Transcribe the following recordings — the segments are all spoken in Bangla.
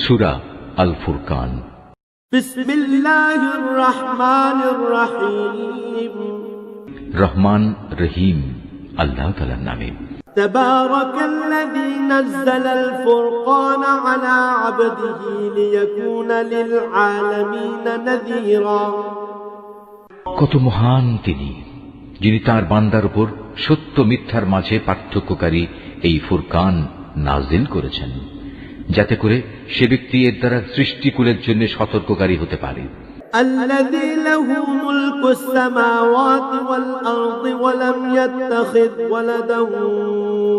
সূরা আল ফুরকান। বিসমিল্লাহির রহমানির রহিম। রহমান রহিম আল্লাহ তাআলার নামে। তাবারাকাল্লাযী নাযালাল ফুরকানা আলা আবদিহি লিয়াকুনা লিল আলামিন নাযীরা। কত মহান তিনি, যিনি তার বান্দার উপর সত্য মিথ্যার মাঝে পার্থক্যকারী এই ফুরকান নাজিল করেছেন, যাতে করে সে ব্যক্তি এর দ্বারা সৃষ্টিকুলের জন্য সতর্ককারী হতে পারে। الذي له ملك السماوات والأرض ولم يتخذ ولدا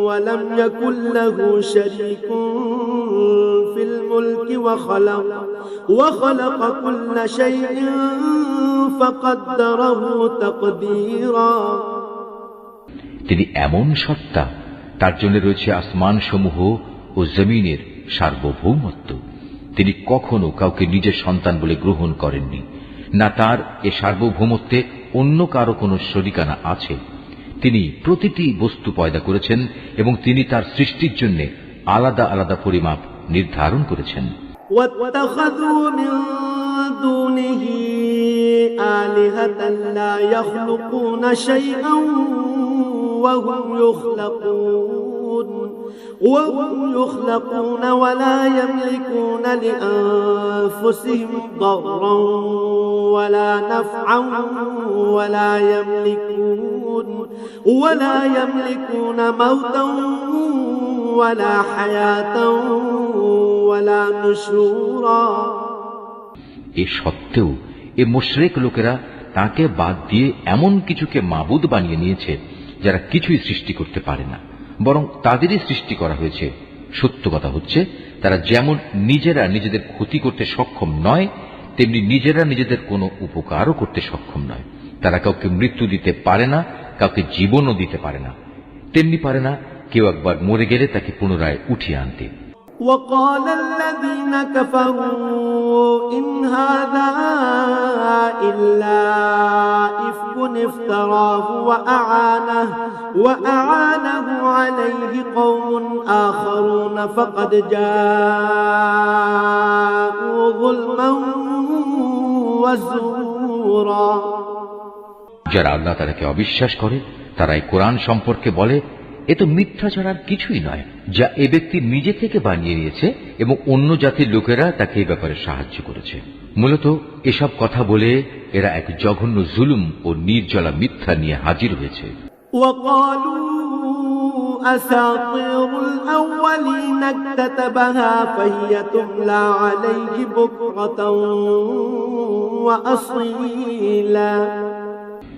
ولم يكن له شريك في الملك وخلق كل شيء فقدره تقديرا। তিনি এমন সত্তা, তার জন্য রয়েছে আসমান সমূহ ও জমিনের সার্বভৌমত্ব। তিনি কখনো কাউকে নিজের সন্তান বলে গ্রহণ করেননি, না তার এ সার্বভৌমত্বে অন্য কারো কোনো শরিকানা আছে। তিনি প্রতিটি বস্তু পয়দা করেছেন এবং তিনি তার সৃষ্টির জন্য আলাদা আলাদা পরিমাপ নির্ধারণ করেছেন। واتخذوا من دونه آلهة لا يخلقون شيئا وهم يخلقون ولا يملكون لأنفسهم ضرا ولا نفعا ولا يملكون موتا ولا حياة ولا نشورا। এ সত্ত্বেও এ মুশরিক লোকেরা তাকে বাদ দিয়ে এমন কিছুকে মাবুদ বানিয়ে নিয়েছে যারা কিছুই সৃষ্টি করতে পারে না, বরং তাদেরই সৃষ্টি করা হয়েছে। সত্য কথা হচ্ছে, তারা যেমন নিজেরা নিজেদের ক্ষতি করতে সক্ষম নয়, তেমনি নিজেরা নিজেদের কোনো উপকারও করতে সক্ষম নয়। তারা কাউকে মৃত্যু দিতে পারে না, কাউকে জীবনও দিতে পারে না, তেমনি পারে না কেউ একবার মরে গেলে তাকে পুনরায় উঠিয়ে আনতে। وقال الذين كفروا إن هذا إلا إفك افتراه وأعانه عليه قوم آخرون فقد جاءوا ظلما وزورا। যারা আল্লাহ তাআলাকে অবিশ্বাস করে তারা এই কোরআন সম্পর্কে বলে, এ তো মিথ্যা ছাড়া আর কিছুই নয়, যা এ ব্যক্তি নিজে থেকে বানিয়ে নিয়েছে এবং অন্য জাতির লোকেরা তাকে এই ব্যাপারে সাহায্য করেছে। মূলত এসব কথা বলে এরা এক জঘন্য জুলুম ও নির্জলা মিথ্যা নিয়ে হাজির হয়েছে।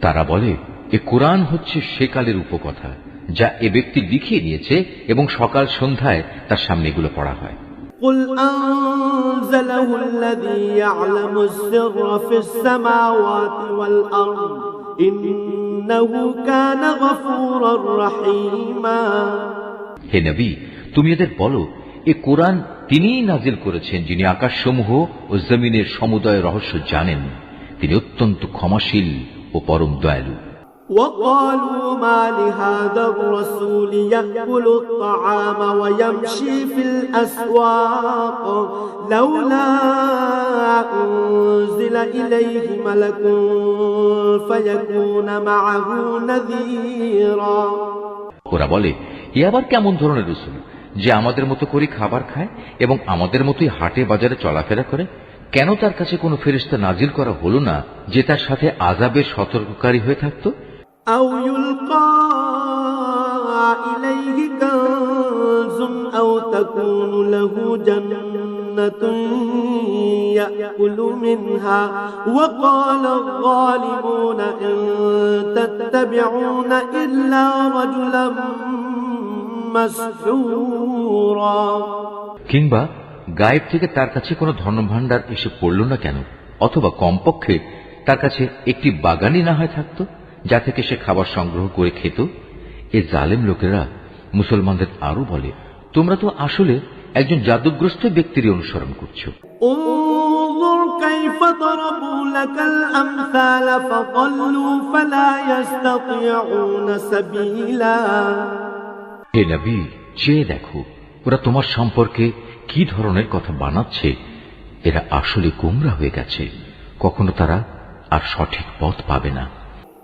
তারা বলে, এ কোরআন হচ্ছে সেকালের উপকথা, যা এ ব্যক্তি লিখিয়ে নিয়েছে এবং সকাল সন্ধ্যায় তার সামনে এগুলো পড়া হয়। قل أنزله الذي يعلم السر في السماوات والأرض إنه كان غفورا رحيما। হে নবী, তুমি এদের বলো, এ কোরআন তিনিই নাজিল করেছেন, যিনি আকাশসমূহ ও জমিনের সমুদয় রহস্য জানেন। তিনি অত্যন্ত ক্ষমাশীল ও পরম দয়ালু। وقالوا ما لهذا الرسول يأكل الطعام ويمشي في الأسواق لولا أنزل إليه ملك فيكون معه نذيرا। ওরা বলে, এ আবার কেমন ধরনের রাসূল যে আমাদের মতো করে খাবার খায় এবং আমাদের মতোই হাটে বাজারে চলাফেরা করে? কেন তার কাছে কোনো ফেরেশতা নাজিল করা হলো না যে তার সাথে আযাবের সতর্ককারী হয়ে থাকতো? أو يلقى إليه كنز أو تكون له جنة يأكل منها وقال الظالمون إن تتبعون إلا رجلا مسحورا। কিংবা গায়েব থেকে তার কাছে কোনো ধনভাণ্ডার এসে পড়ল না কেন? অথবা কমপক্ষে তার কাছে একটি বাগানই না হয় থাকতো, যা থেকে সে খাবার সংগ্রহ করে খেত। এ জালেম লোকেরা মুসলমানদের আরো বলে, তোমরা তো আসলে একজন জাদুগ্রস্ত ব্যক্তির অনুসরণ করছো। হে নবী, চেয়ে দেখো, ওরা তোমার সম্পর্কে কি ধরনের কথা বানাচ্ছে। এরা আসলে গোমরা হয়ে গেছে, কখনো তারা আর সঠিক পথ পাবে না।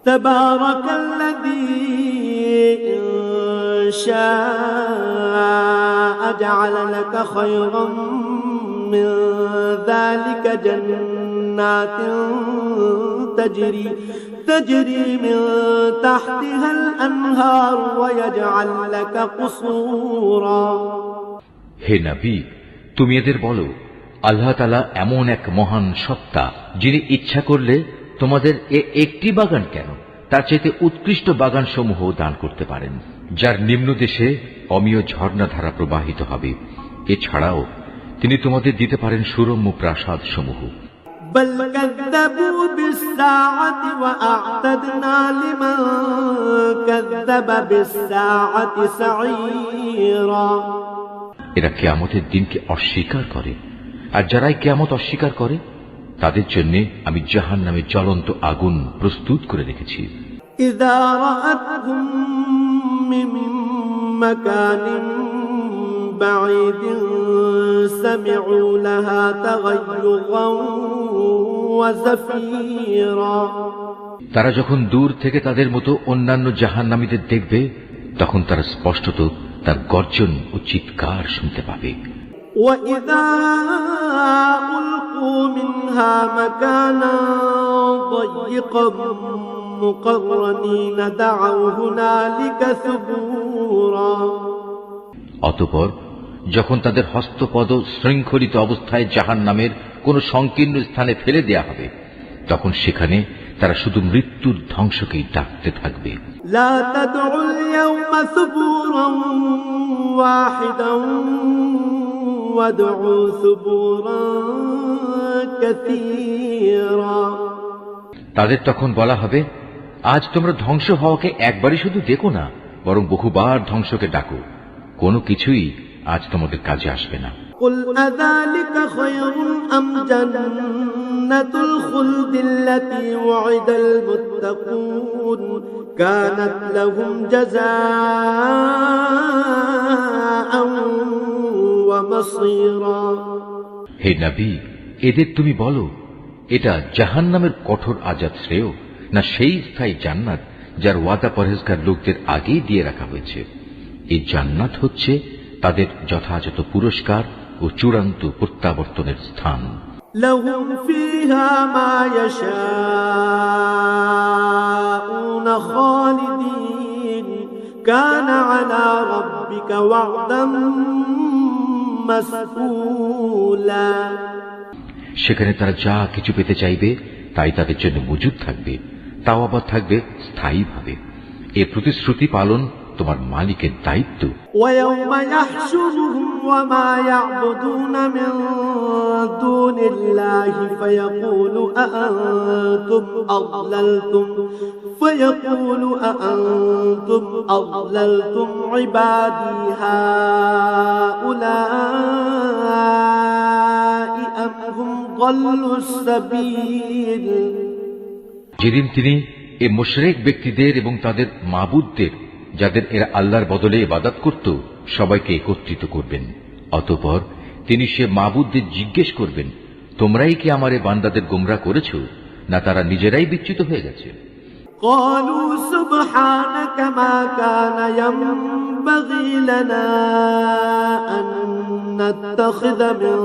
তাবারাকাল্লাযী ইন শাআ জাআলা লাকা খায়রাম মিন যালিকা জান্নাতিন تجري من تحتها الأنهار ويجعل لك قصورا হে নবী, তুমি এদের বলো, আল্লাহ তাআলা এমন এক মহান সত্তা, যিনি ইচ্ছা করলে তোমাদের একটি বাগান কেন, তার চাইতে উৎকৃষ্ট বাগান সমূহ দান করতে পারেন, যার নিম্ন দেশে অমীয় ঝর্ণাধারা প্রবাহিত হবে। এছাড়াও তিনি তোমাদের দিতে পারেন সুরম্য প্রাসাদ সমূহ। بل كذبوا بالساعة وأعتدنا لمن كذب بالساعة سعيرا এরা কিয়ামতের দিনকে অস্বীকার করে, আর যারাই কিয়ামত অস্বীকার করে তাদের জন্য আমি জাহান্নামের জ্বলন্ত আগুন প্রস্তুত করে রেখেছি। إذا رأتهم من مكان بعيد سمعوا لها تغيظا وزفيرا তারা যখন দূর থেকে তাদের মতো অন্যান্য জাহান্নামীদের দেখবে, তখন তারা স্পষ্টত তার গর্জন ও চিৎকার শুনতে পাবে। وإذا ألقوا منها مكانا ضيقا مقرنين دعوا هنالك ثبورا অতঃপর যখন তাদের হস্তপদ শৃঙ্খলিত অবস্থায় জাহান্নামের কোন সংকীর্ণ স্থানে ফেলে দেয়া হবে, তখন সেখানে তারা শুধু মৃত্যুর ধ্বংসকেই ডাকতে থাকবে। لا تدعوا اليوم ثبورا واحدا وادعوا ثبورا كثيرا তাদের তখন বলা হবে, আজ তোমরা ধ্বংস হওয়াকে একবারই শুধু দেখো না, বরং বহুবার ধ্বংসকে ডাকো। কোনো কিছুই আজ তোমাদের কাজে আসবে না। قل أذلك خير أم جنة الخلد التي وعد المتقون كانت لهم جزاء ومصيرا হে নবী, এদের তুমি বলো, এটা জাহান্নামের কঠোর আযাব শ্রেয়, না সেই স্থায়ী জান্নাত যার ওয়াদা পরহেজগার লোকদের আগেই দিয়ে রাখা হয়েছে। এই জান্নাত হচ্ছে তাদের যথাযথ পুরস্কার ও চূড়ান্ত প্রত্যাবর্তনের স্থান। لهم فيها ما يشاءون خالدين كان على ربك وعدا مسئولا সেখানে তারা যা কিছু পেতে চাইবে তাই তাদের জন্য মজুদ থাকবে, তাও আবার থাকবে স্থায়ীভাবে। এ প্রতিশ্রুতি পালন তোমার মালিকের দায়িত্ব। ويوم يحشرهم وما يعبدون من دون الله فيقول أأنتم أضللتم عبادي هؤلاء أم هم ضلوا السبيل যেদিন তিনি এ মুশরিক ব্যক্তিদের এবং তাদের মাবুদদের, যাদের এরা আল্লাহর বদলে ইবাদত করত, সবাইকে একত্রিত করবেন। অতঃপর তিনি সে মাবুদদের জিজ্ঞেস করবেন, তোমরাই কি আমার এ বান্দাদের গোমরা করেছ, না তারা নিজেরাই বিচ্যুত হয়ে গেছে? قالوا سبحانك ما كان ينبغي لنا أن نتخذ من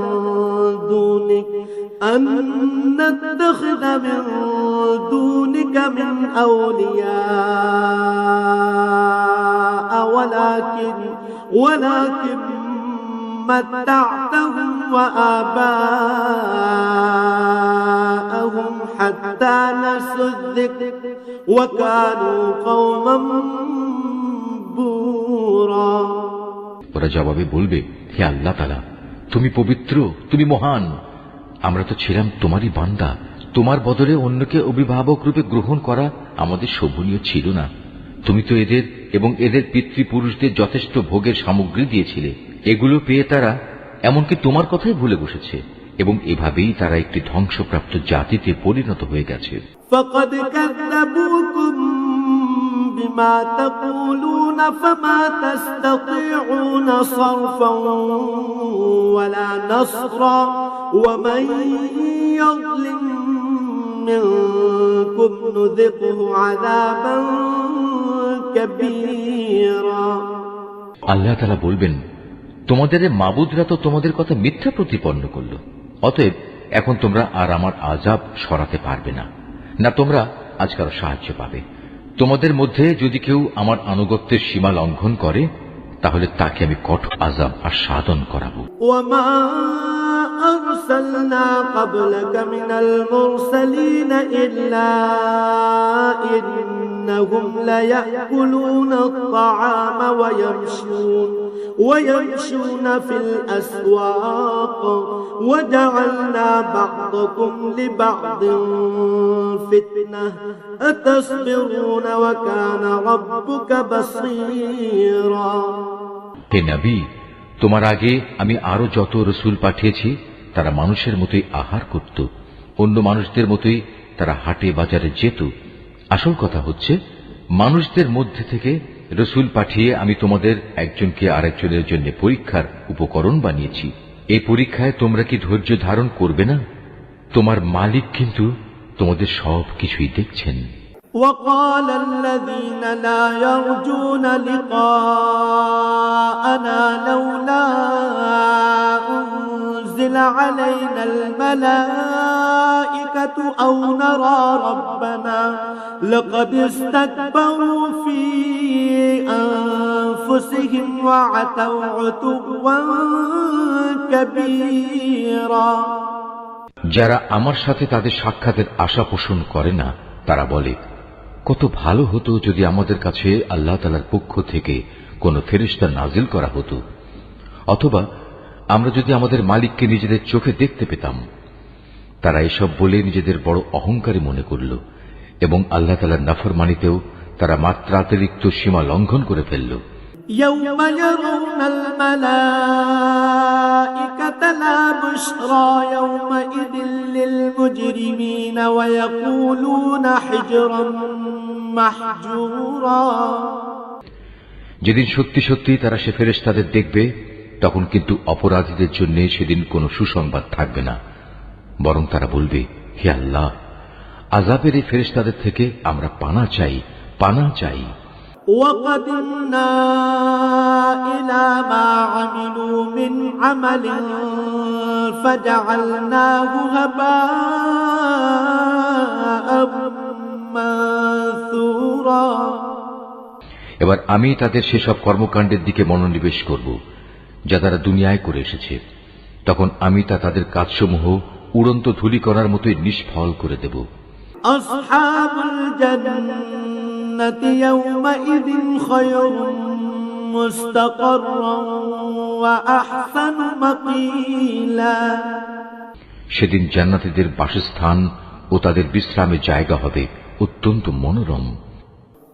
دونك من أولياء ولكن متعتهم وآباءهم حتى نسوا الذكر وكانوا قوما بورا ওরা জবাবে বলবে, হে আল্লাহ তাআলা, তুমি পবিত্র, তুমি মহান। আমরা তো ছিলাম তোমারই বান্দা, তোমার বদলে অন্যকে অভিভাবক রূপে গ্রহণ করা আমাদের শোভনীয় ছিল না। তুমি তো এদের এবং এদের পিতৃপুরুষদের যথেষ্ট ভোগের সামগ্রী দিয়েছিলে। এগুলো পেয়ে তারা এমনকি তোমার কথাই ভুলে বসেছে, এবং এভাবেই তারা একটি ধ্বংসপ্রাপ্ত জাতিতে পরিণত হয়ে গেছে। فقد كذبوكم بما تقولون فما تستطيعون صرفا ولا نصرا ومن يظلم منكم نذقه عذابا كبيرا আল্লাহ তাআলা বলবেন, তোমাদের মাবুদরা তো তোমাদের কথা মিথ্যা প্রতিপন্ন করল, অতএব এখন তোমরা আর আমার আযাব সরাতে পারবে না, না তোমরা আজ কারো সাহায্য পাবে। তোমাদের মধ্যে যদি কেউ আমার আনুগত্যের সীমা লঙ্ঘন করে, তাহলে তাকে আমি কঠোর আযাব আস্বাদন করাবো। وما أرسلنا قبلك من المرسلين إلا إنهم ليأكلون الطعام ويمشون في الأسواق وجعلنا بعضكم لبعض فتنة أتصبرون وكان ربك بصيرا হে নবী, তোমার আগে আমি আরো যত রসুল পাঠিয়েছি তারা মানুষের মতোই আহার করত, অন্য মানুষদের মতোই তারা হাটে বাজারে যেত। আসল কথা হচ্ছে, মানুষদের মধ্যে থেকে রসুল পাঠিয়ে আমি তোমাদের একজনকে আরেকজনের জন্য পরীক্ষার উপকরণ বানিয়েছি। এই পরীক্ষায় তোমরা কি ধৈর্য ধারণ করবে না? তোমার মালিক কিন্তু তোমাদের সব কিছুই দেখছেন। وقال الذين لا يرجون لقاءنا لولا أنزل علينا الملائكة أو نرى ربنا لقد استكبروا في أنفسهم وعتوا عتوا كبيرا যারা আমার সাথে তাদের সাক্ষাতের আশা পোষণ করে না, তারা বলে, কত ভালো হতো যদি আমাদের কাছে আল্লাহ তাআলার পক্ষ থেকে কোনো ফেরেশতা নাজিল করা হতো, অথবা আমরা যদি আমাদের মালিককে নিজেদের চোখে দেখতে পেতাম। তারা এসব বলে নিজেদের বড় অহংকারী মনে করল এবং আল্লাহ তাআলার নাফরমানিতেও তারা মাত্রাতিরিক্ত সীমা লঙ্ঘন করে ফেলল। يوم يرون الملائكة لا بشرى يومئذ للمجرمين ويقولون حجرا محجورا যেদিন সত্যি সত্যি তারা সে ফেরেশতাদের দেখবে, তখন কিন্তু অপরাধীদের জন্য সেদিন কোনো সুসংবাদ থাকবে না, বরং তারা বলবে, হে আল্লাহ, আযাবের এই ফেরেশতাদের থেকে আমরা পানা চাই, পানা চাই। وقدمنا إلى ما عملوا من عمل فجعلناه هباء منثورا এবার আমি তাদের সেসব কর্মকাণ্ডের দিকে মনোনিবেশ করব যা তারা দুনিয়ায় করে এসেছে, তখন আমি তা তাদের কাজসমূহ উড়ন্ত ধূলি করার মতোই নিষ্ফল করে দেব। আসহাবুল জান্নাতি ইয়াওমাইযিন খায়রুম মুস্তাকাররান ওয়া আহসানু মাকিলা সেদিন জান্নাতীদের বাসস্থান ও তাদের বিশ্রামের জায়গা হবে অত্যন্ত মনোরম।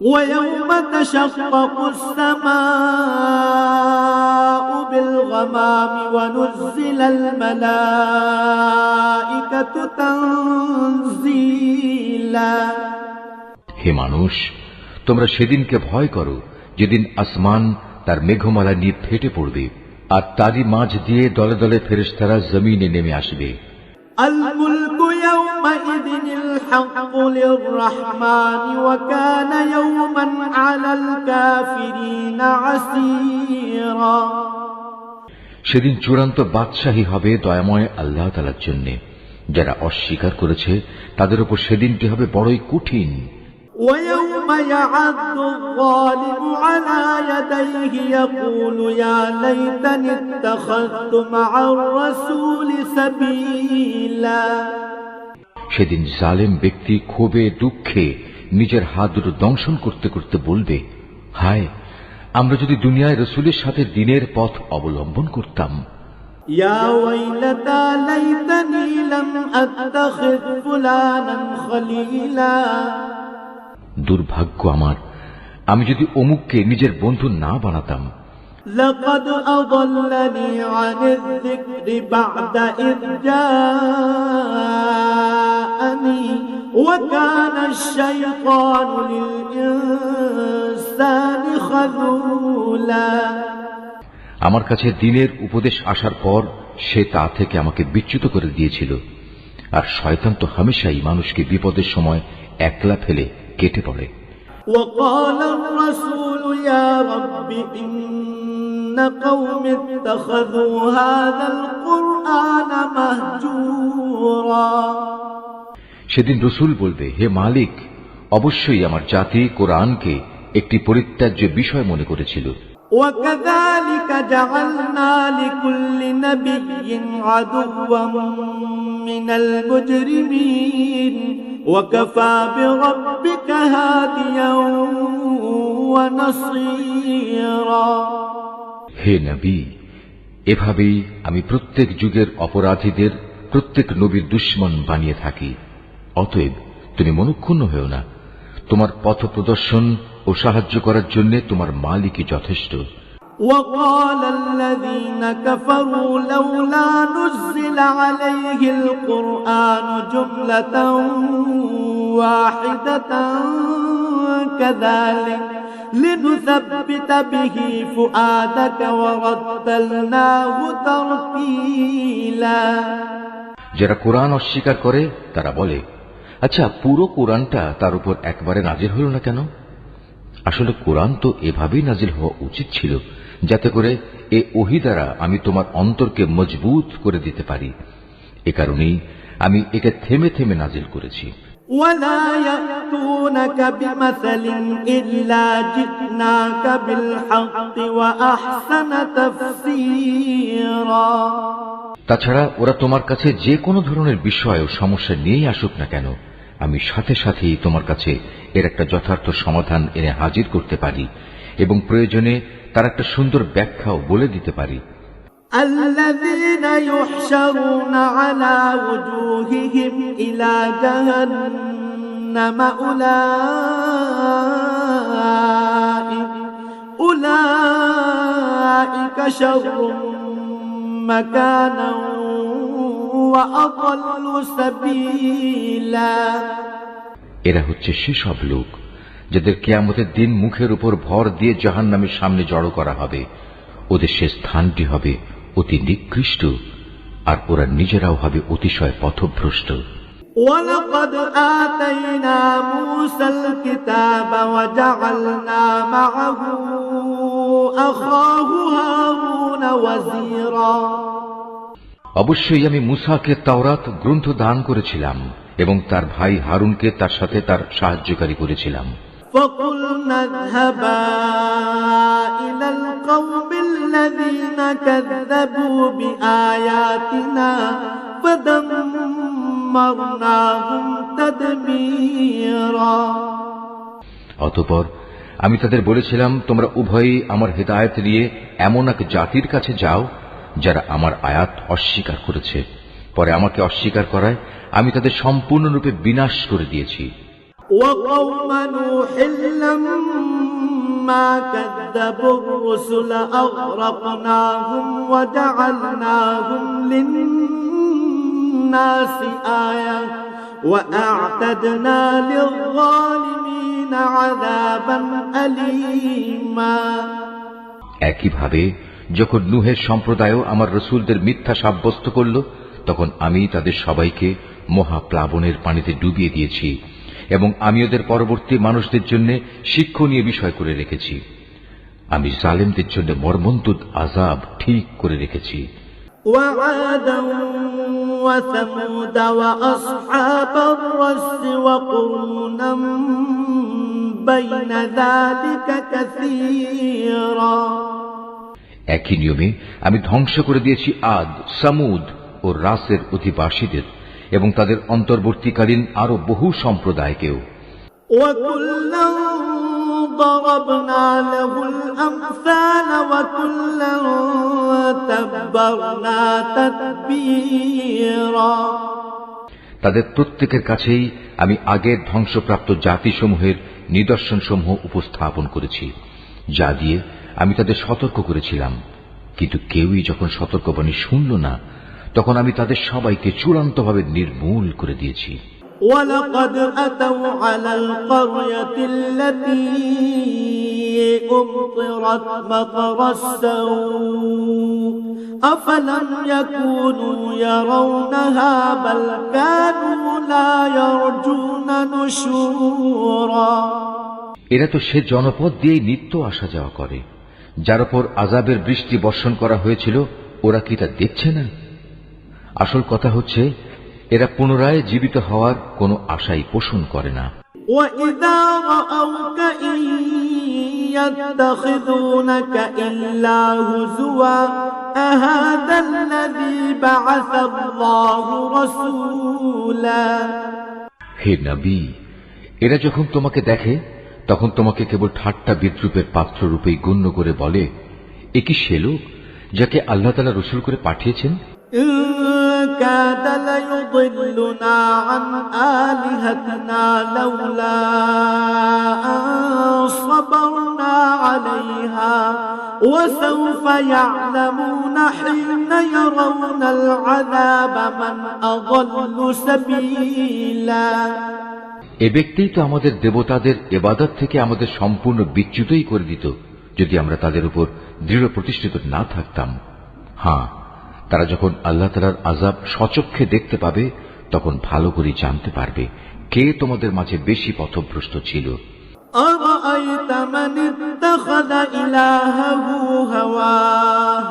ويوم تشقق السماء بالغمام ونزل الملائكة تنزيلا হে মানুষ, তোমরা সেদিনকে ভয় করো যেদিন আসমান তার মেঘমালা নিয়ে ফেটে পড়বে আর তারই মাঝ দিয়ে দলে দলে ফেরেশতারা জমিনে নেমে আসবে। الملك يومئذ الحق للرحمن وكان يوما على الكافرين عسيرا সেদিন চূড়ান্ত বাদশাহী হবে দয়াময় আল্লাহ তাআলার জন্য। যারা অস্বীকার করেছে তাদের উপর সেদিনটি হবে বড়ই কঠিন। ويوم يعض الظالم على يديه يقول يا ليتني اتخذت مع الرسول سبيلا সেদিন জালেম ব্যক্তি ক্ষোভে দুঃখে নিজের হাত দুটো দংশন করতে করতে বলবে, হায়, আমরা যদি দুনিয়ায় রসুলের সাথে দিনের পথ অবলম্বন করতাম। يا ويلتى ليتني لم أتخذ فلانا خليلا দুর্ভাগ্য আমার, আমি যদি অমুককে নিজের বন্ধু না বানাতাম। لقد أضلني عن الذكر بعد إذ جاءني وكان الشيطان للإنسان خذولا আমার কাছে দ্বীনের উপদেশ আসার পর সে তা থেকে আমাকে বিচ্যুত করে দিয়েছিল, আর শয়তান তো হামেশাই মানুষকে বিপদের সময় একলা ফেলে কেটে পড়ে। وقال الرسول يا رب إن قوم اتخذوا هذا القرآن مهجورا সেদিন রসুল বলবে, হে মালিক, অবশ্যই আমার জাতি কোরআনকে একটি পরিত্যাজ্য বিষয় মনে করেছিল। وكذلك جعلنا لكل نبي عدوا من المجرمين وكفى بربك هاديا ونصيرا হে নবী, এভাবেই আমি প্রত্যেক যুগের অপরাধীদের প্রত্যেক নবীর দুশমন বানিয়ে থাকি। অতএব তুমি মনক্ষুণ্ণ হও না, তোমার পথ প্রদর্শন ও সাহায্য করার জন্য তোমার মালিকই যথেষ্ট। وقال الذين كفروا لولا نزل عليه القرآن جملة واحدة كذلك لنثبت به فؤادك ورتلناه ترتيلا যারা কোরআন অস্বীকার করে তারা বলে, আচ্ছা, পুরো কোরআনটা তার উপর একবারে নাজিল হল না কেন? আসলে কোরআন তো এভাবেই নাজিল হওয়া উচিত ছিল, যাতে করে এ ওহী দ্বারা আমি তোমার অন্তরকে মজবুত করে দিতে পারি। এ কারণেই আমি একে থেমে থেমে নাজিল করেছি। ولا يأتونك بمثل إلا جئناك بالحق وأحسن تفسيرا তাছাড়া ওরা তোমার কাছে যে কোনো ধরনের বিষয় ও সমস্যা নিয়েই আসুক না কেন, আমি সাথে সাথেই তোমার কাছে এর একটা যথার্থ সমাধান এনে হাজির করতে পারি এবং প্রয়োজনে তার একটা সুন্দর ব্যাখ্যাও বলে দিতে পারি। الذين يحشرون على وجوههم إلى جهنم أولئك شر مكانا وأضل سبيلا এরা হচ্ছে সেসব লোক যাদের কিয়ামতের দিন মুখের উপর ভর দিয়ে জাহান্নামের সামনে জড়ো করা হবে। ওদের সে স্থানটি হবে অতি নিকৃষ্ট, আর ওরা নিজেরাও হবে অতিশয় পথভ্রষ্ট। ولقد آتينا موسى الكتاب وجعلنا معه أخاه هارون وزيرا অবশ্যই আমি মুসাকে তাওরাত গ্রন্থ দান করেছিলাম এবং তার ভাই হারুনকে তার সাথে তার সাহায্যকারী করেছিলাম। فقلنا اذهبا إلى القوم الذين كذبوا بآياتنا فدمرناهم تدميرا অতঃপর আমি তাদের বলেছিলাম, তোমরা উভয়ই আমার হিদায়াত নিয়ে এমন এক জাতির কাছে যাও যারা আমার আয়াত অস্বীকার করেছে। পরে আমাকে অস্বীকার করায় আমি তাদের সম্পূর্ণরূপে বিনাশ করে দিয়েছি। وقوم نوح لما كذبوا الرسل أغرقناهم وجعلناهم للناس آية وأعتدنا للظالمين عذابا أليما একইভাবে যখন নূহের সম্প্রদায়ও আমার রসুলদের মিথ্যা সাব্যস্ত করল, তখন আমি তাদের সবাইকে মহাপ্লাবনের পানিতে ডুবিয়ে দিয়েছি এবং আমি ওদের পরবর্তী মানুষদের জন্য শিক্ষণীয় বিষয় করে রেখেছি। আমি জালেমদের জন্য মর্মন্তুদ আযাব ঠিক করে রেখেছি। وعادا وثمود وأصحاب الرس وقرونا بين ذلك كثيرا একই নিয়মে আমি ধ্বংস করে দিয়েছি আদ, সামুদ ও রাসের অধিবাসীদের এবং তাদের অন্তর্বর্তীকালীন আরো বহু সম্প্রদায়কেও। وكلا ضربنا له الأمثال وكلا تبرنا تتبيرا তাদের প্রত্যেকের কাছেই আমি আগের ধ্বংসপ্রাপ্ত জাতিসমূহের নিদর্শনসমূহ উপস্থাপন করেছি, যা দিয়ে আমি তাদের সতর্ক করেছিলাম। কিন্তু কেউই যখন সতর্কবাণী শুনল না, তখন আমি তাদের সবাইকে চূড়ান্তভাবে নির্মূল করে দিয়েছি। ولقد أتوا على القرية التي أمطرت مطر السوء أفلم يكونوا يرونها بل كانوا لا يرجون نشورا। এরা তো সে জনপদ দিয়ে নিত্য আসা যাওয়া করে যার উপর আযাবের বৃষ্টি বর্ষণ করা হয়েছিল, ওরা কি তা দেখছে না? আসল কথা হচ্ছে এরা পুনরায় জীবিত হওয়ার কোনো আশাই পোষণ করে না। وَإِذَا رَأَوْكَ إِن يَتَّخِذُونَكَ إِلَّا هُزُوًا أَهَذَا الَّذِي بَعَثَ اللَّهُ رَسُولًا। হে নবী, এরা যখন তোমাকে দেখে তখন তোমাকে কেবল ঠাট্টা বিদ্রুপের পাত্র রূপেই গণ্য করে বলে, এ কি সে লোক যাকে আল্লাহ তাআলা রাসূল করে পাঠিয়েছেন? إن كاد ليضلنا عن آلهتنا لولا أن صبرنا عليها وسوف يعلمون حين يرون العذاب من أضل سبيلا। এ ব্যক্তিই তো আমাদের দেবতাদের ইবাদত থেকে আমাদের সম্পূর্ণ বিচ্যুতই করে দিত যদি আমরা তাদের উপর দৃঢ় প্রতিষ্ঠিত না থাকতাম। হ্যাঁ, তারা যখন আল্লাহ তাআলার আযাব স্বচক্ষে দেখতে পাবে তখন ভালো করে জানতে পারবে কে তোমাদের মাঝে বেশি পথভ্রষ্ট ছিল। أرأيت من اتخذ إلهه هواه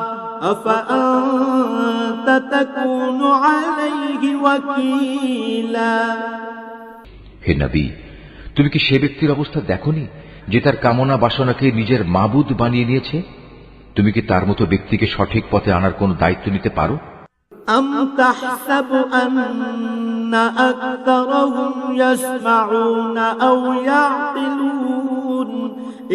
أفأنت تكون عليه وكيلا। হে নবী, তুমি কি সে ব্যক্তির অবস্থা দেখোনি যে তার কামনা বাসনাকে নিজের মাবুদ বানিয়ে নিয়েছে? তুমি কি তার মতো ব্যক্তিকে সঠিক পথে আনার কোন দায়িত্ব নিতে পারো? أم تحسب أن أكثرهم يسمعون أو يعقلون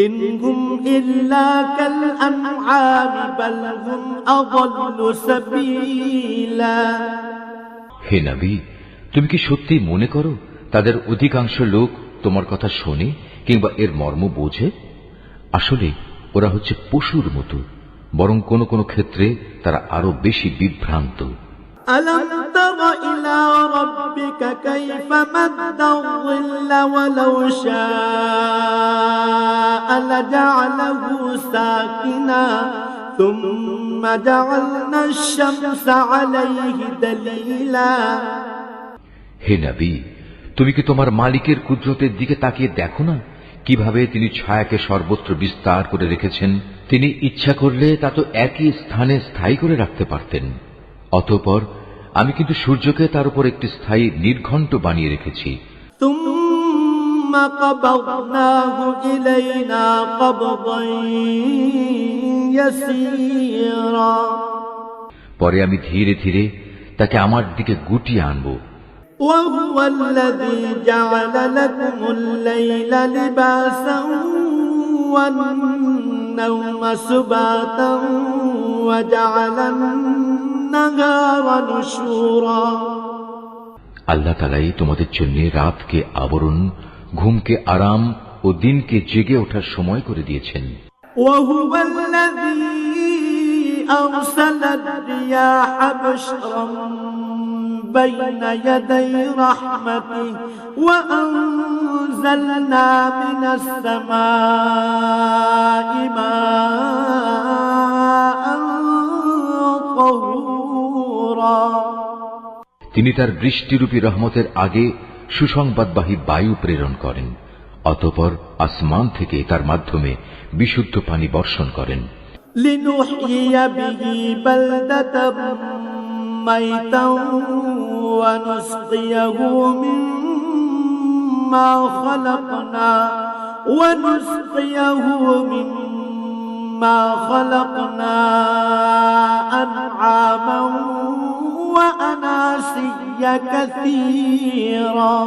إن هم إلا كالأنعام بل هم أضل سبيلا। হে নবী, তুমি কি সত্যি মনে করো তাদের অধিকাংশ লোক তোমার কথা শোনে কিংবা এর মর্ম বোঝে? আসলে ওরা হচ্ছে পশুর মতো, বরং কোন কোন ক্ষেত্রে তারা আরো বেশি বিভ্রান্ত। ألم تر إلى ربك كيف مد الظل ولو شاء لجعله ساكنا ثم جعلنا الشمس عليه دليلا। হে নবী, তুমি কি তোমার মালিকের কুদরতের দিকে তাকিয়ে দেখো না কিভাবে তিনি ছায়াকে সর্বত্র বিস্তার করে রেখেছেন? তিনি ইচ্ছা করলে তা তো একই স্থানে স্থায়ী করে রাখতে পারতেন। অতঃপর আমি কিন্তু সূর্যকে তার উপর একটি স্থায়ী নির্ঘণ্ট বানিয়ে রেখেছি। ثم قبضناه إلينا قبضا يسيرا। পরে আমি ধীরে ধীরে তাকে আমার দিকে গুটিয়ে আনব। وهو الذي جعل لكم الليل لباسا والنوم سباتا وجعل النهار نشورا। আল্লাহ তাআলাই তোমাদের জন্য রাতকে আবরণ, ঘুমকে আরাম ও দিনকে জেগে ওঠার সময় করে দিয়েছেন। وهو الذي أرسل الرياح بشرا بين يدي رحمته وأنزلنا من السماء ماء طهورا। তিনি তার বৃষ্টিরূপী রহমতের আগে সুসংবাদবাহী বায়ু প্রেরণ করেন, অতঃপর আসমান থেকে তার মাধ্যমে বিশুদ্ধ পানি বর্ষণ করেন। لنحيي به بلدة ميتا ونسقيه مما خلقنا أنعاما وأناسيا كثيرا।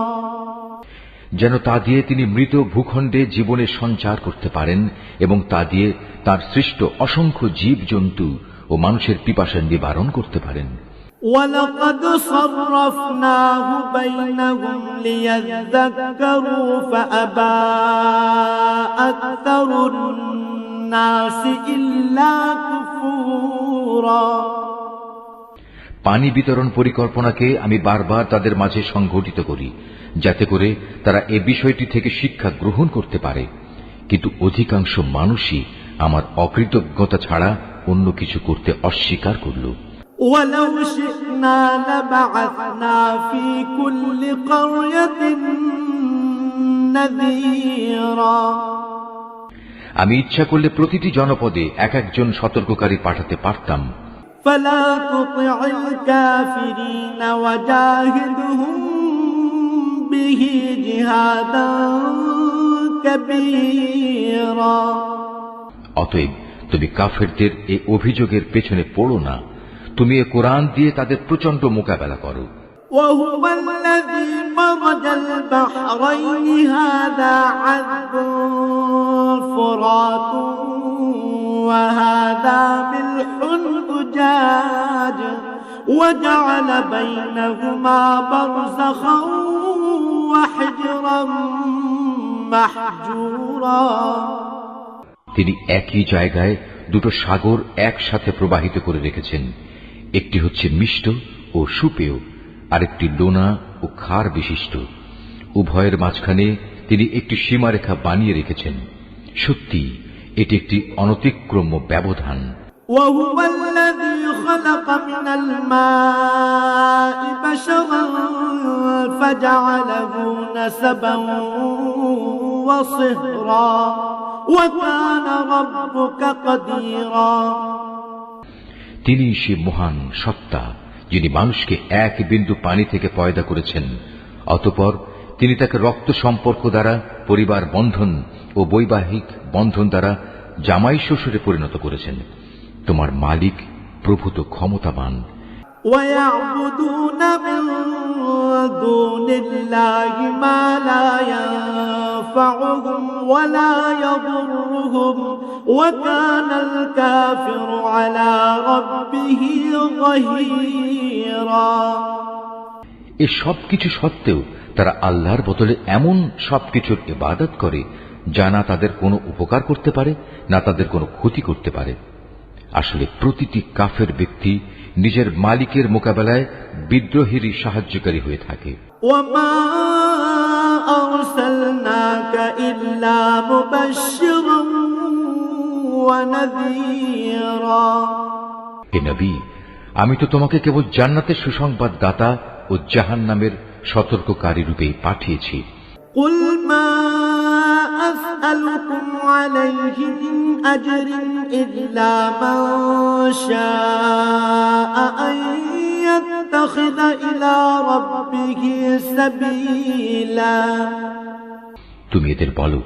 যেন তা দিয়ে তিনি মৃত ভূখণ্ডে জীবনের সঞ্চার করতে পারেন এবং তা দিয়ে তার সৃষ্ট অসংখ্য জীব জন্তু ও মানুষের পিপাসার নিবারণ করতে পারেন। وَلَقَدْ صَرَّفْنَاهُ بَيْنَهُمْ لِيَذَّكَّرُوا فَأَبَى أَكْثَرُ النَّاسِ إِلَّا كُفُورًا। পানি বিতরণ পরিকল্পনাকে আমি বারবার তাদের মাঝে সংঘটিত করি, যাতে করে তারা এ বিষয়টি থেকে শিক্ষা গ্রহণ করতে পারে। কিন্তু অধিকাংশ মানুষই আমার অকৃতজ্ঞতা ছাড়া অন্য কিছু করতে অস্বীকার করল। ولو شئنا لبعثنا في كل قرية نذيرا আমি ইচ্ছা করলে প্রতিটি জনপদে এক একজন সতর্ককারী পাঠাতে পারতাম। فلا تطع الكافرين وجاهدهم به جهادا كبيرا অতএব তুমি কাফেরদের এই অভিযোগের পেছনে পড়ো না, তুমি এ কোরআন দিয়ে তাদের প্রচন্ড মোকাবেলা করো। وهو الذي مرج البحرين هذا عذب فرات وهذا ملح أجاج وجعل بينهما برزخا وحجرا محجورا তিনি একই জায়গায় দুটো সাগর একসাথে প্রবাহিত করে রেখেছেন, একটি হচ্ছে মিষ্ট ও সুপেয়, আরেকটি লোনা ও ক্ষার বিশিষ্ট। উভয়ের মাঝখানে তিনি একটি সীমারেখা বানিয়ে রেখেছেন। সত্যি এটি একটি অনতিক্রম্য ব্যবধান। وهو الذي خلق من الماء بشرا فجعله نسبا وصهرا وكان ربك قديرا তিনি সে মহান সত্তা যিনি মানুষকে এক বিন্দু পানি থেকে পয়দা করেছেন, অতঃপর তিনি তাকে রক্ত সম্পর্ক দ্বারা পরিবার বন্ধন ও বৈবাহিক বন্ধন দ্বারা জামাই শ্বশুরে পরিণত করেছেন। তোমার মালিক প্রভূত ক্ষমতাবান। ويعبدون من دون الله ما لا ينفعهم ولا يضرهم وكان الكافر على ربه ظهيرا এ সব কিছু সত্ত্বেও তারা আল্লাহর বদলে এমন সবকিছুর ইবাদত করে যা না তাদের কোনো উপকার করতে পারে না তাদের কোনো ক্ষতি করতে পারে। আসলে প্রতিটি কাফের ব্যক্তি নিজের মালিকের মোকাবেলায় বিদ্রোহেরই সাহায্যকারী হয়ে থাকে। وما أرسلناك إلا مبشرا ونذيرا হে নবী, আমি তো তোমাকে কেবল জান্নাতের সুসংবাদ দাতা ও জাহান্নামের সতর্ককারী রূপেই পাঠিয়েছি। قل ما أسألكم عليه من أجر إلا من شاء أن يتخذ إلى ربه سبيلا তুমি এদের বলো,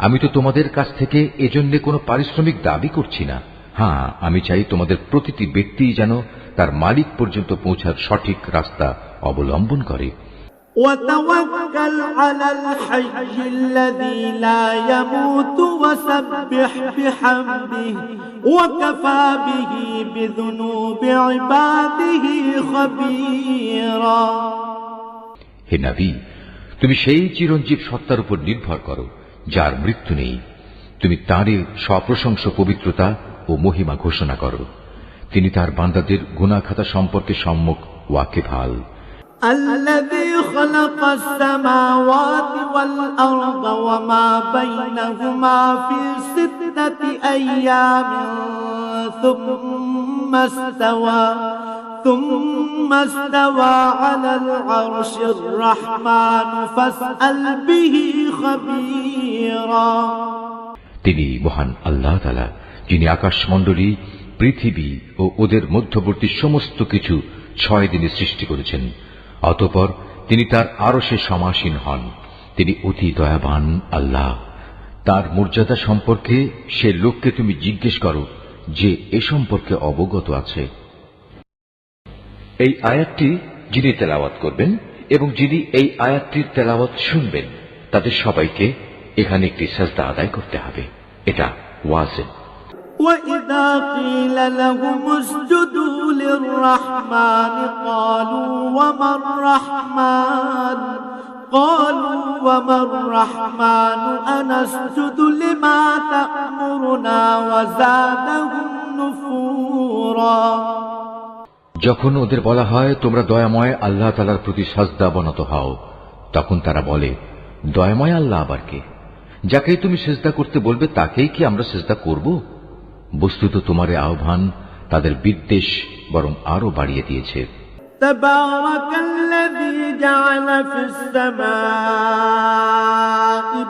আমি তো তোমাদের কাছ থেকে এজন্য কোনো পারিশ্রমিক দাবি করছি না। হ্যাঁ, আমি চাই তোমাদের প্রতিটি ব্যক্তি যেন তার মালিক পর্যন্ত পৌঁছার সঠিক রাস্তা অবলম্বন করে। وتوكل على الحي الذي لا يموت وسبح بحمده وكفى به بذنوب عباده خبيرا হে নবী, তুমি সেই চিরঞ্জীব সত্তার উপর নির্ভর করো যার মৃত্যু নেই। তুমি তাঁরই সপ্রশংস পবিত্রতা ও মহিমা ঘোষণা করো। তিনি তার বান্দাদের গুনাহ খাতা সম্পর্কে সম্যক ওয়াকিবহাল। الذي خلق السماوات والأرض وما بينهما في 6 أيام ثم استوى على العرش الرحمن فاسأل به خبيرا তিনি মহান আল্লাহ তাআলা, যিনি আকাশমণ্ডলী, পৃথিবী ও ওদের মধ্যবর্তী সমস্ত কিছু 6 দিনে সৃষ্টি করেছেন। অতঃপর তিনি তার আরশে সমাসীন হন। তিনি অতি দয়াবান আল্লাহ। তার মর্যাদা সম্পর্কে সে লোককে তুমি জিজ্ঞেস করো যে এ সম্পর্কে অবগত আছে। এই আয়াতটি যিনি তেলাওয়াত করবেন এবং যিনি এই আয়াতটির তেলাওয়াত শুনবেন তাদের সবাইকে এখানে একটি সাজদা আদায় করতে হবে। এটা ওয়াজিব। وإذا قيل لهم اسجدوا للرحمن قالوا وما الرحمن أنسجد لما تأمرنا وزادهم نفورا যখন ওদের বলা হয় তোমরা দয়াময় আল্লাহ তাআলার প্রতি সাজদা অবনত হও, তখন তারা বলে, দয়াময় আল্লাহ আবার কে? যাকেই তুমি সিজদা করতে বলবে তাকেই কি আমরা সিজদা করব? বস্তুত তোমার এই আহ্বান তাদের বিদ্বেষ বরং আরো বাড়িয়ে দিয়েছে। তাবারাকাল্লাযী জা'আলা ফিস সামাই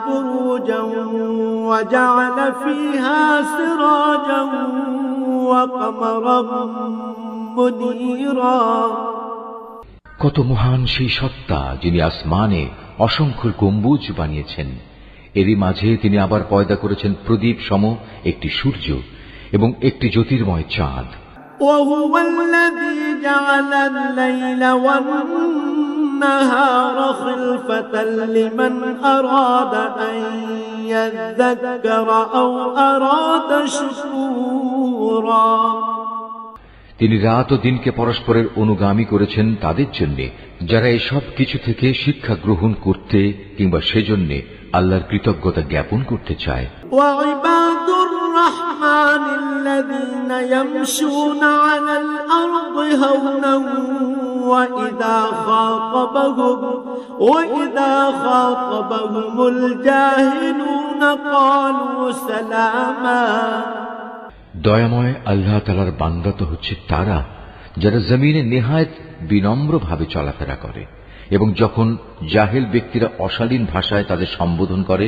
বুরুজান ওয়া জা'আলা ফিহা সিরাজান ওয়া কামারান মুনীরা। কত মহান সেই সত্তা যিনি আসমানে অসংখ্য গম্বুজ বানিয়েছেন, এরই মাঝে তিনি আবার পয়দা করেছেন প্রদীপ সম একটি সূর্য এবং একটি জ্যোতির্ময় চাঁদ। وهو الذي جعل الليل والنهار خلفة لمن أراد أن يذكر أو أراد شكورا। তিনি রাত ও দিনকে পরস্পরের অনুগামী করেছেন তাদের জন্য যারা এসব কিছু থেকে শিক্ষা গ্রহণ করতে কিংবা সেজন্য আল্লাহর কৃতজ্ঞতা জ্ঞাপন করতে চায়। وعباد الرحمن الذين يمشون على الأرض هونا وإذا خاطبهم الجاهلون قالوا سلاما। দয়াময় আল্লাহ তাআলার বান্দা তো হচ্ছে তারা যারা জমিনে নেহায়েত বিনম্রভাবে চলাফেরা করে এবং যখন জাহেল ব্যক্তিরা অশালীন ভাষায় তাদের সম্বোধন করে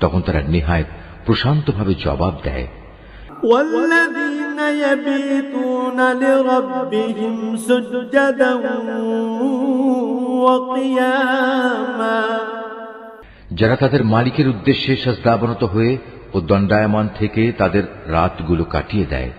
তখন তারা নেহায়েত প্রশান্তভাবে জবাব দেয়। والذين يبيتون لربهم سجدا وقياما। যারা তাদের মালিকের উদ্দেশ্যে সাজদাবনত হয়ে ও দণ্ডায়মান থেকে তাদের রাতগুলো কাটিয়ে দেয়।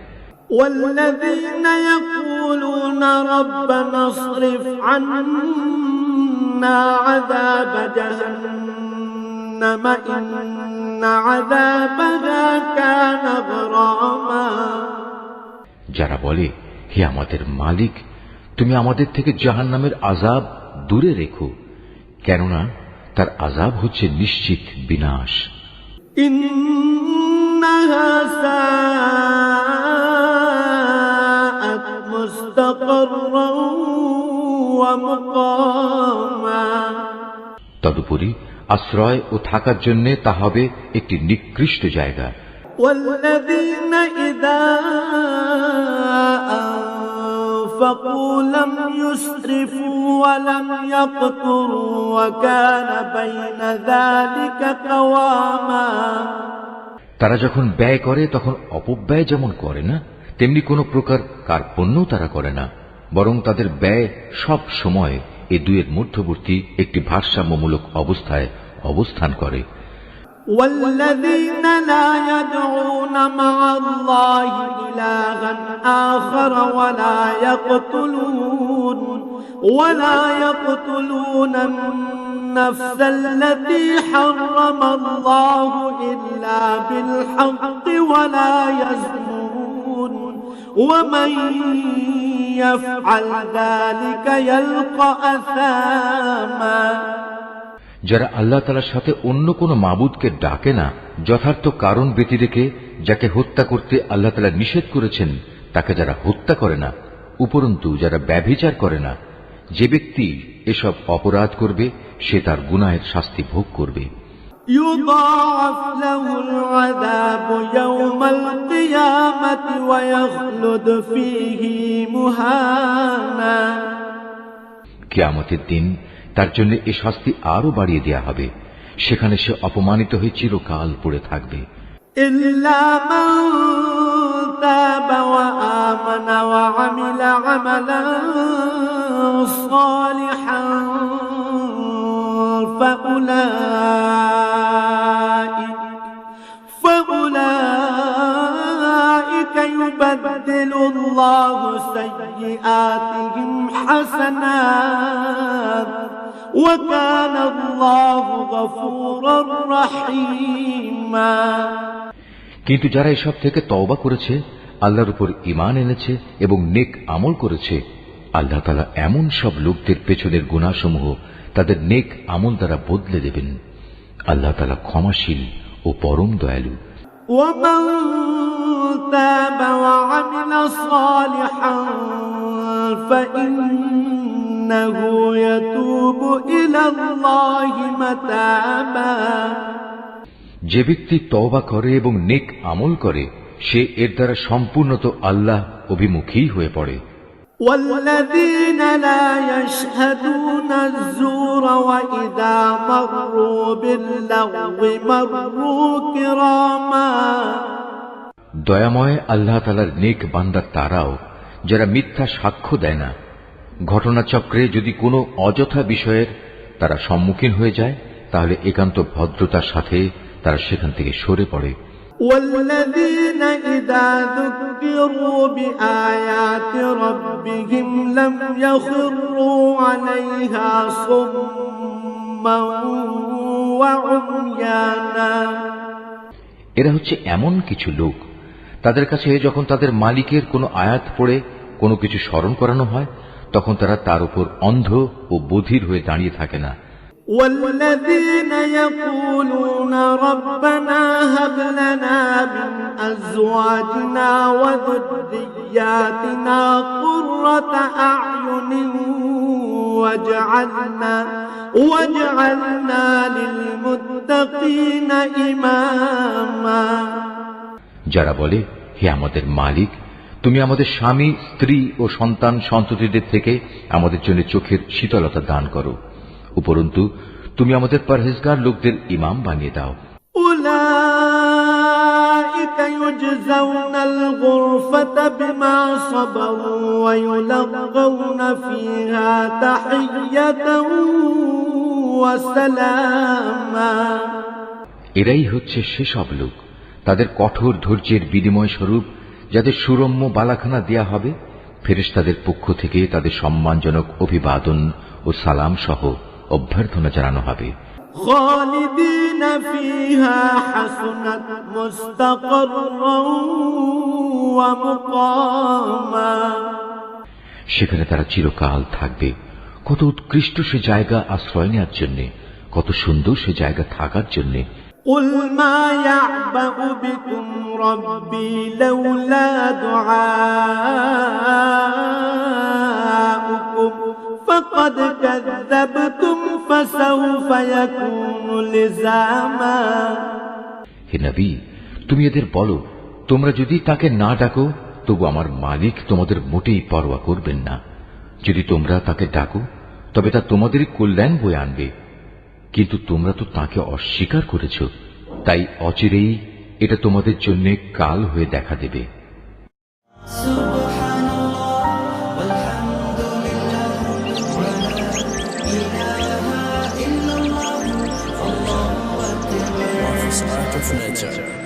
والذين يقولون ربنا اصرف عنا عذاب جهنم إن عذابها كان غراما। যারা বলে, হে আমাদের মালিক, তুমি আমাদের থেকে জাহান্নামের আযাব দূরে রেখো, কেননা তার আযাব হচ্ছে নিশ্চিত বিনাশ। إنها ساءت مستقرا ومقاما। তদুপরি আশ্রয় ও থাকার জন্য তা হবে একটি নিকৃষ্ট জায়গা। والذين إذا أنفقوا لم يسرفوا ولم يقتروا وكان بين ذلك قواما। তারা যখন ব্যয় করে তখন অপব্যয় যেমন করে না, তেমনি কোনো প্রকার কার্পণ্যও তারা করে না, বরং তাদের ব্যয় সব সময় এই দুয়ের মধ্যবর্তী একটি ভারসাম্যমূলক অবস্থায় অবস্থান করে। والذين لا يدعون مع الله إلها آخر ولا يقتلون النفس التي حرم الله إلا بالحق ولا يزنون ومن يفعل ذلك يلقى أثاما। যারা আল্লাহ তাআলার সাথে অন্য কোন মাবুদকে ডাকে না, যথার্থ কারণ ব্যতি রেখে যাকে হত্যা করতে আল্লাহ তাআলা নিষেধ করেছেন তাকে যারা হত্যা করে না, উপরন্তু যারা ব্যভিচার করে না, যে ব্যক্তি এসব অপরাধ করবে সে তার গুনাহের শাস্তি ভোগ করবে। يضاعف له العذاب يوم القيامة ويخلد فيه مهانا। কিয়ামতের দিন তার জন্য এ শাস্তি আরো বাড়িয়ে দেয়া হবে, সেখানে সে অপমানিত হয়ে চিরকাল পড়ে থাকবে। إلا من تاب وآمن وعمل عملا صالحا فأولئك يبدل الله سيئاتهم حسنات وكان الله غفورا رحيما। কিন্তু যারা এসব থেকে তওবা করেছে, আল্লাহর উপর ঈমান এনেছে এবং নেক আমল করেছে, আল্লাহ তাআলা এমন সব লোকদের পেছনের গুনাহসমূহ তাদের নেক আমল দ্বারা বদলে দেবেন। আল্লাহ তাআলা ক্ষমাশীল ও পরম দয়ালু। ومن تاب وعمل صالحا فإنه يتوب إلى الله متابا। যে ব্যক্তি তওবা করে এবং নেক আমল করে সে এর দ্বারা সম্পূর্ণত আল্লাহ অভিমুখী হয়ে পড়ে। والذين لا يشهدون الزور وإذا مروا باللغو مروا كراما। দয়াময় আল্লাহ তাআলার নেক বান্দা তারাও যারা মিথ্যা সাক্ষ্য দেয় না। ঘটনাচক্রে যদি কোনো অযথা বিষয়ের তারা সম্মুখীন হয়ে যায় তাহলে একান্ত ভদ্রতার সাথে তারা সেখান থেকে সরে পড়ে। والذين إذا ذكروا بآيات ربهم لم يخروا عليها صما وعميانا। এরা হচ্ছে এমন কিছু লোক তাদের কাছে যখন তাদের মালিকের কোনো আয়াত পড়ে কোনো কিছু স্মরণ করানো হয় তখন তারা তার উপর অন্ধ ও বধির হয়ে দাঁড়িয়ে থাকে না। والذين يقولون ربنا هب لنا من أزواجنا وذرياتنا قرة أعين واجعلنا للمتقين إماما। যারা বলে হে আমাদের মালিক তুমি আমাদের স্বামী স্ত্রী ও সন্তান সন্ততিদের থেকে আমাদের জন্য চোখের শীতলতা দান করো, উপরন্তু তুমি আমাদের পরহেজগার লোকদের ইমাম বানিয়ে দাও। أولئك يجزون الغرفة بما صبروا ويلقون فيها تحية وسلاما। এরাই হচ্ছে সেসব লোক তাদের কঠোর ধৈর্যের বিনিময় স্বরূপ যাদের সুরম্য বালাখানা দেয়া হবে, ফেরেশতাদের পক্ষ থেকে তাদের সম্মানজনক অভিবাদন ও সালাম সহ অভ্যর্থনা জানানো হবে। خالدين فيها حسنت مستقرا ومقاما। সেখানে তারা চিরকাল থাকবে। কত উৎকৃষ্ট সে জায়গা আশ্রয় নেওয়ার জন্য, কত সুন্দর সে জায়গা থাকার জন্য। قل ما يعبأ بكم ربي لولا دعاؤكم فقد كذبتم فسوف يكون لزاما। হে নবী, তুমি এদের বলো তোমরা যদি তাকে না ডাকো তবু আমার মালিক তোমাদের মোটেই পরোয়া করবেন না। যদি তোমরা তাকে ডাকো তবে তা তোমাদেরই কল্যাণ বয়ে আনবে, কিন্তু তোমরা তো তাকে অস্বীকার করেছ, তাই অচিরেই এটা তোমাদের জন্য কাল হয়ে দেখা দেবে। Art of Nature.